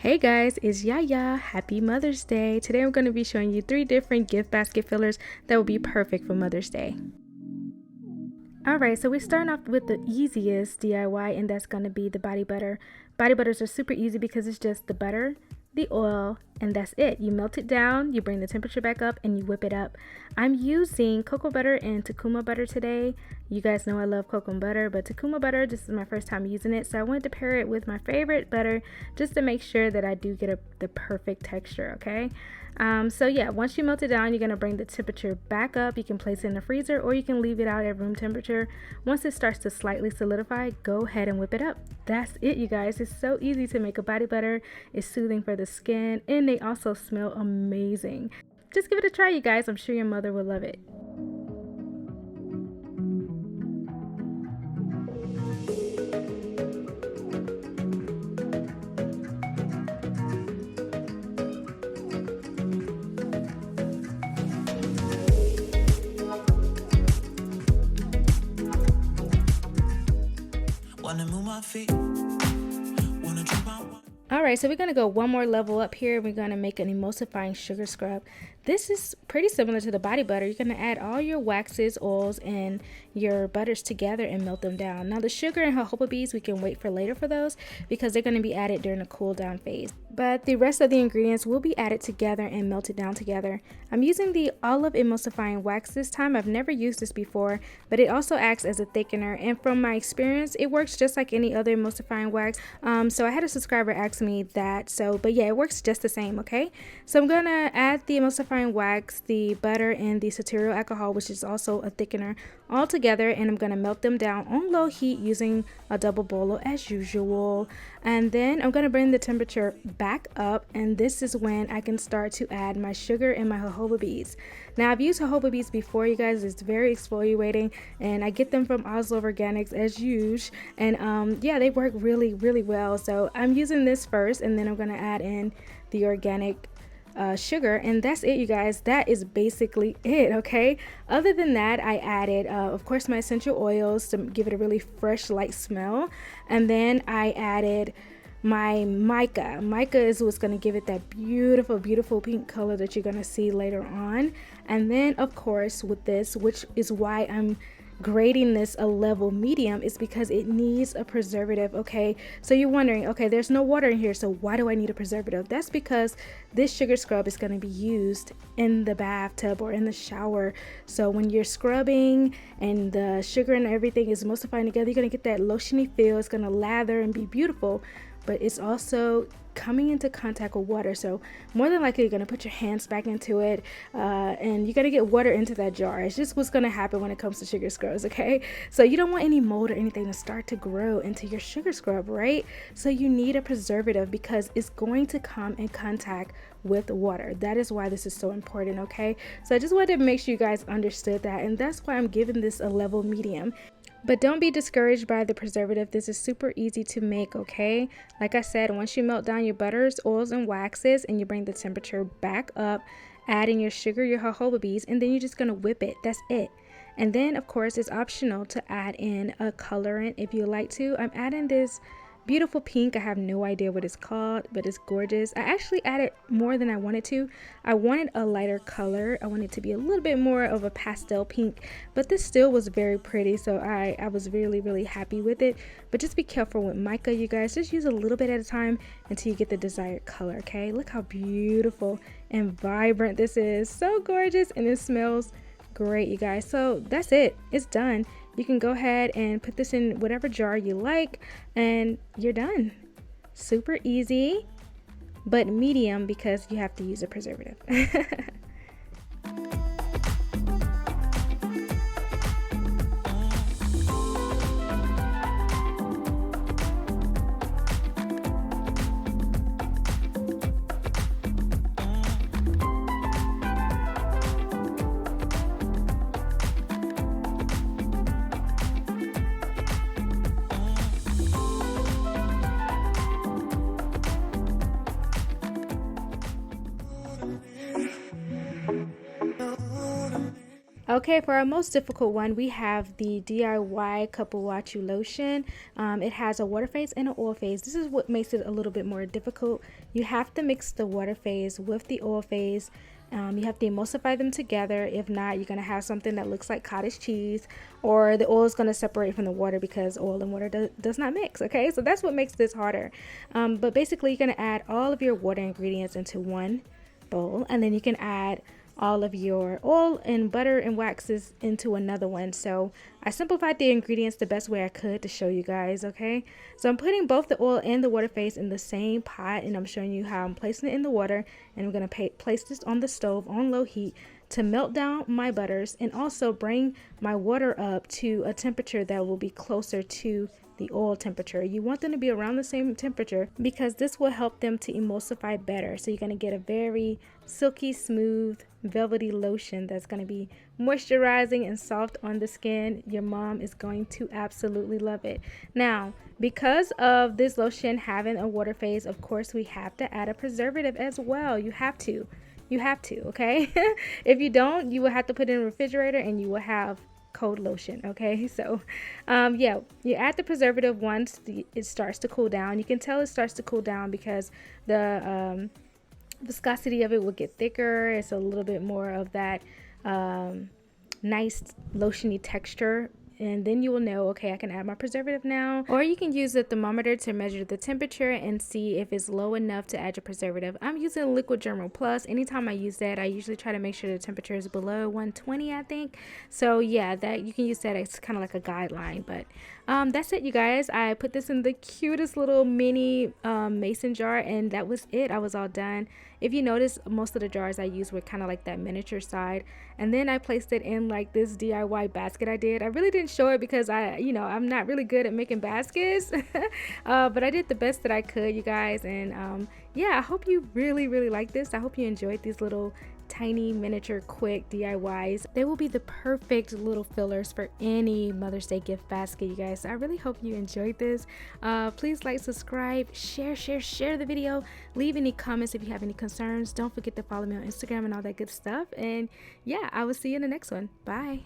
Hey guys, it's Yaya. Happy Mother's Day. Today I'm going to be showing you 3 different gift basket fillers that will be perfect for Mother's Day. Alright, so we're starting off with the easiest DIY, and that's going to be the body butter. Body butters are super easy because it's just the butter, the oil, and that's it. You melt it down, you bring the temperature back up, and you whip it up. I'm using Kokum Butter and Tucuma Butter today. You guys know I love Kokum Butter, but Tucuma Butter, this is my first time using it, so I wanted to pair it with my favorite butter just to make sure that I do get the perfect texture, okay? So yeah, once you melt it down, you're going to bring the temperature back up. You can place it in the freezer or you can leave it out at room temperature. Once it starts to slightly solidify, go ahead and whip it up. That's it, you guys. It's so easy to make a body butter. It's soothing for the skin, and they also smell amazing. Just give it a try, you guys. I'm sure your mother will love it. Alright, so we're going to go one more level up here. We're going to make an emulsifying sugar scrub. This is pretty similar to the body butter. You're going to add all your waxes, oils, and your butters together and melt them down. Now the sugar and jojoba beads, we can wait for later for those because they're going to be added during the cool down phase. But the rest of the ingredients will be added together and melted down together. I'm using the Oslove emulsifying wax this time. I've never used this before, but it also acts as a thickener, and from my experience it works just like any other emulsifying wax. So I had a subscriber ask me that, but yeah, it works just the same. Okay, so I'm gonna add the emulsifying wax, the butter, and the cetearyl alcohol, which is also a thickener, all together, and I'm gonna melt them down on low heat using a double boiler as usual. And then I'm gonna bring the temperature back up, and this is when I can start to add my sugar and my jojoba beads. Now I've used jojoba beads before, you guys. It's very exfoliating, and I get them from Oslove Organics as usual, and yeah, they work really well. So I'm using this first, and then I'm gonna add in the organic sugar, and that's it, you guys. That is basically it. Okay, other than that, I added of course my essential oils to give it a really fresh light smell, and then I added my mica. Mica is what's going to give it that beautiful pink color that you're going to see later on. And then of course with this, which is why I'm grading this a level medium, is because it needs a preservative. Okay, so you're wondering, okay, there's no water in here, so why do I need a preservative? That's because this sugar scrub is going to be used in the bathtub or in the shower. So when you're scrubbing and the sugar and everything is emulsifying together, you're going to get that lotiony feel. It's going to lather and be beautiful, but it's also coming into contact with water, so more than likely you're going to put your hands back into it, and you're going to get water into that jar. It's just what's going to happen when it comes to sugar scrubs. Okay, so you don't want any mold or anything to start to grow into your sugar scrub, right? So you need a preservative because it's going to come in contact with water. That is why this is so important. Okay, so I just wanted to make sure you guys understood that, and that's why I'm giving this a level medium. But don't be discouraged by the preservative. This is super easy to make, okay? Like I said, once you melt down your butters, oils, and waxes, and you bring the temperature back up, add in your sugar, your jojoba beads, and then you're just gonna whip it. That's it. And then of course it's optional to add in a colorant if you like to. I'm adding this beautiful pink. I have no idea what it's called, but it's gorgeous. I actually added more than I wanted to. I wanted a lighter color. I wanted it to be a little bit more of a pastel pink, but this still was very pretty, so I was really happy with it. But just be careful with mica, you guys. Just use a little bit at a time until you get the desired color. Okay, look how beautiful and vibrant this is. So gorgeous, and it smells great, you guys. So that's it. It's done. You can go ahead and put this in whatever jar you like, and you're done. Super easy, but medium because you have to use a preservative. Okay, for our most difficult one, we have the DIY Kokum Lotion. It has a water phase and an oil phase. This is what makes it a little bit more difficult. You have to mix the water phase with the oil phase. You have to emulsify them together. If not, you're going to have something that looks like cottage cheese, or the oil is going to separate from the water because oil and water does not mix. Okay, so that's what makes this harder. But basically, you're going to add all of your water ingredients into one bowl, and then you can add all of your oil and butter and waxes into another one. So I simplified the ingredients the best way I could to show you guys. Okay, so I'm putting both the oil and the water phase in the same pot, and I'm showing you how I'm placing it in the water, and I'm going to place this on the stove on low heat to melt down my butters and also bring my water up to a temperature that will be closer to the oil temperature. You want them to be around the same temperature because this will help them to emulsify better. So you're going to get a very silky smooth velvety lotion that's going to be moisturizing and soft on the skin. Your mom is going to absolutely love it. Now, because of this lotion having a water phase, of course we have to add a preservative as well. You have to, okay? If you don't, you will have to put it in the refrigerator and you will have cold lotion. Okay, so yeah, you add the preservative once it starts to cool down. You can tell it starts to cool down because the viscosity of it will get thicker. It's a little bit more of that nice lotiony texture, and then you will know, okay, I can add my preservative now. Or you can use a thermometer to measure the temperature and see if it's low enough to add your preservative. I'm using Liquid Germal Plus. Anytime I use that, I usually try to make sure the temperature is below 120, I think. So yeah, that you can use that as kind of like a guideline. But that's it, you guys. I put this in the cutest little mini mason jar, and that was it. I was all done. If you notice, most of the jars I used were kind of like that miniature side, and then I placed it in like this DIY basket I did. I really didn't show it because I'm not really good at making baskets, but I did the best that I could, you guys. And yeah, I hope you really like this. I hope you enjoyed these little tiny miniature quick DIYs. They will be the perfect little fillers for any Mother's Day gift basket, you guys. So I really hope you enjoyed this. Please like, subscribe, share the video, leave any comments if you have any concerns. Don't forget to follow me on Instagram and all that good stuff. And yeah, I will see you in the next one. Bye.